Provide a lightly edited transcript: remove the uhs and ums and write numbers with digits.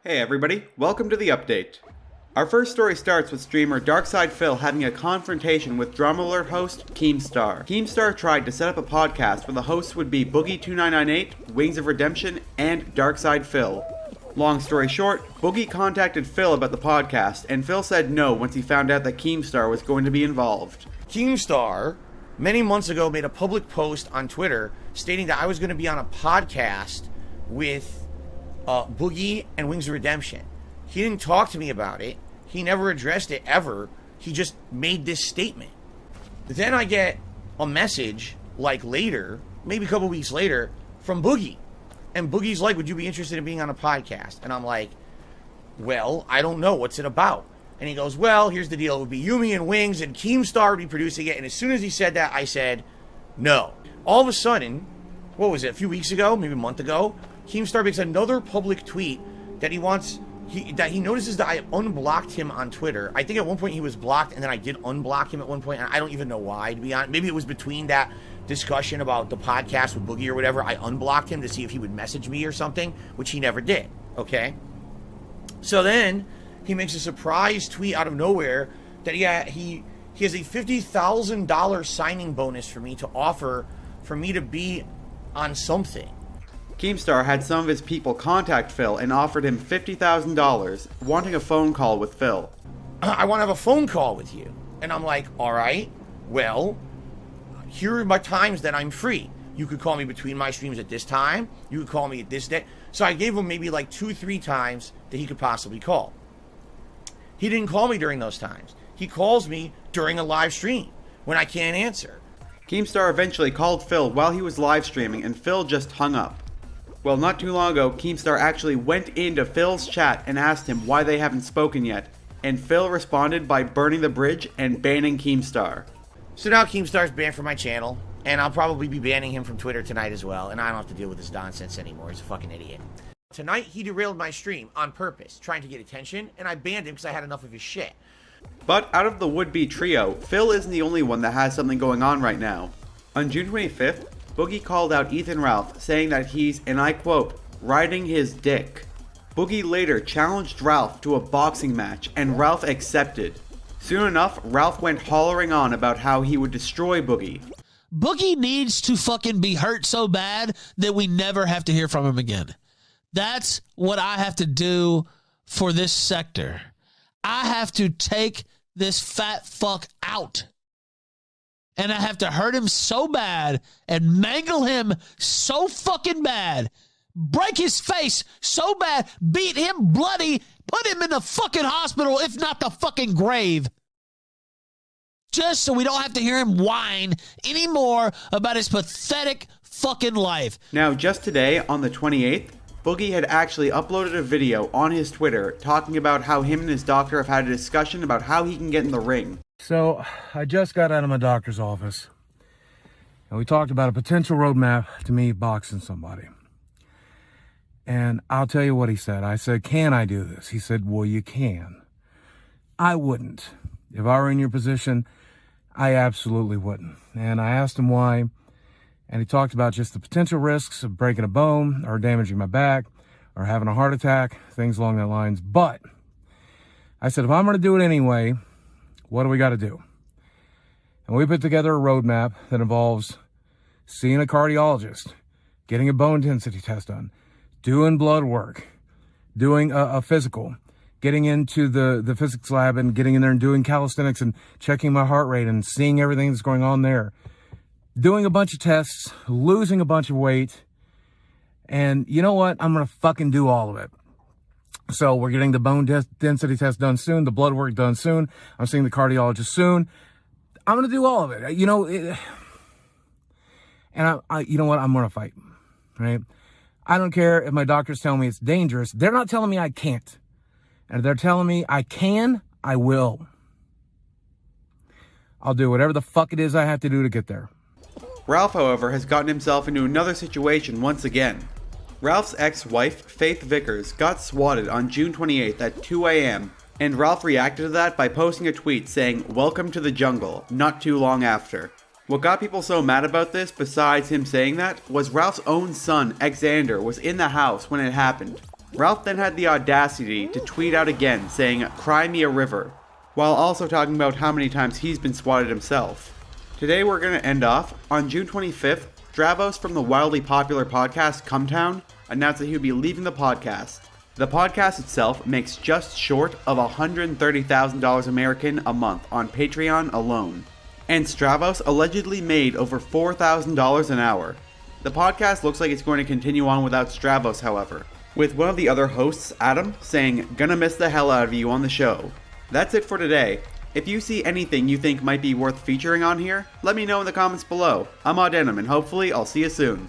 Hey everybody, welcome to the update. Our first story starts with streamer DarkSydePhil having a confrontation with Drama Alert host Keemstar. Keemstar tried to set up a podcast where the hosts would be Boogie2998, Wings of Redemption, and DarkSydePhil. Long story short, Boogie contacted Phil about the podcast, and Phil said no once he found out that Keemstar was going to be involved. Keemstar, many months ago, made a public post on Twitter stating that I was going to be on a podcast with Boogie and Wings of Redemption. He didn't talk to me about it. He never addressed it ever. He just made this statement. Then I get a message, like later, maybe a couple weeks later, from Boogie. And Boogie's like, would you be interested in being on a podcast? And I'm like, well, I don't know. What's it about? And he goes, well, here's the deal. It would be Yumi and Wings, and Keemstar would be producing it. And as soon as he said that, I said, no. All of a sudden, what was it, a few weeks ago, maybe a month ago, Keemstar makes another public tweet that he notices that I unblocked him on Twitter. I think at one point he was blocked, and then I did unblock him at one point, and I don't even know why, to be honest. Maybe it was between that discussion about the podcast with Boogie or whatever. I unblocked him to see if he would message me or something, which he never did, okay? So then he makes a surprise tweet out of nowhere that he has a $50,000 signing bonus for me to offer for me to be on something. Keemstar had some of his people contact Phil and offered him $50,000, wanting a phone call with Phil. I want to have a phone call with you. And I'm like, all right, well, here are my times that I'm free. You could call me between my streams at this time. You could call me at this day. So I gave him maybe like 2-3 times that he could possibly call. He didn't call me during those times. He calls me during a live stream when I can't answer. Keemstar eventually called Phil while he was live streaming, and Phil just hung up. Well, not too long ago, Keemstar actually went into Phil's chat and asked him why they haven't spoken yet, and Phil responded by burning the bridge and banning Keemstar. So now Keemstar's banned from my channel, and I'll probably be banning him from Twitter tonight as well, and I don't have to deal with this nonsense anymore. He's a fucking idiot. Tonight, he derailed my stream on purpose, trying to get attention, and I banned him because I had enough of his shit. But out of the would-be trio, Phil isn't the only one that has something going on right now. On June 25th, Boogie called out Ethan Ralph, saying that he's, and I quote, riding his dick. Boogie later challenged Ralph to a boxing match, and Ralph accepted. Soon enough, Ralph went hollering on about how he would destroy Boogie. Boogie needs to fucking be hurt so bad that we never have to hear from him again. That's what I have to do for this sector. I have to take this fat fuck out. And I have to hurt him so bad and mangle him so fucking bad, break his face so bad, beat him bloody, put him in the fucking hospital, if not the fucking grave. Just so we don't have to hear him whine anymore about his pathetic fucking life. Now, just today, on the 28th, Boogie had actually uploaded a video on his Twitter talking about how him and his doctor have had a discussion about how he can get in the ring. So, I just got out of my doctor's office, and we talked about a potential roadmap to me boxing somebody. And I'll tell you what he said. I said, can I do this? He said, well, you can. I wouldn't. If I were in your position, I absolutely wouldn't. And I asked him why, and he talked about just the potential risks of breaking a bone or damaging my back or having a heart attack, things along that lines. But I said, if I'm going to do it anyway, what do we got to do? And we put together a roadmap that involves seeing a cardiologist, getting a bone density test done, doing blood work, doing a physical, getting into the physics lab and getting in there and doing calisthenics and checking my heart rate and seeing everything that's going on there, doing a bunch of tests, losing a bunch of weight. And you know what? I'm going to fucking do all of it. So we're getting the bone density test done soon, the blood work done soon. I'm seeing the cardiologist soon. I'm going to do all of it, you know. And you know what? I'm going to fight, right? I don't care if my doctors tell me it's dangerous. They're not telling me I can't. And if they're telling me I can, I will. I'll do whatever the fuck it is I have to do to get there. Ralph, however, has gotten himself into another situation once again. Ralph's ex-wife, Faith Vickers, got swatted on June 28th at 2 a.m., and Ralph reacted to that by posting a tweet saying, "Welcome to the jungle," not too long after. What got people so mad about this, besides him saying that, was Ralph's own son, Xander, was in the house when it happened. Ralph then had the audacity to tweet out again saying, "Cry me a river," while also talking about how many times he's been swatted himself. Today we're going to end off on June 25th. Dravos from the wildly popular podcast Cumtown announced that he would be leaving the podcast. The podcast itself makes just short of $130,000 American a month on Patreon alone. And Stravos allegedly made over $4,000 an hour. The podcast looks like it's going to continue on without Stravos, however, with one of the other hosts, Adam, saying, "Gonna miss the hell out of you on the show." That's it for today. If you see anything you think might be worth featuring on here, let me know in the comments below. I'm Audenham, and hopefully I'll see you soon.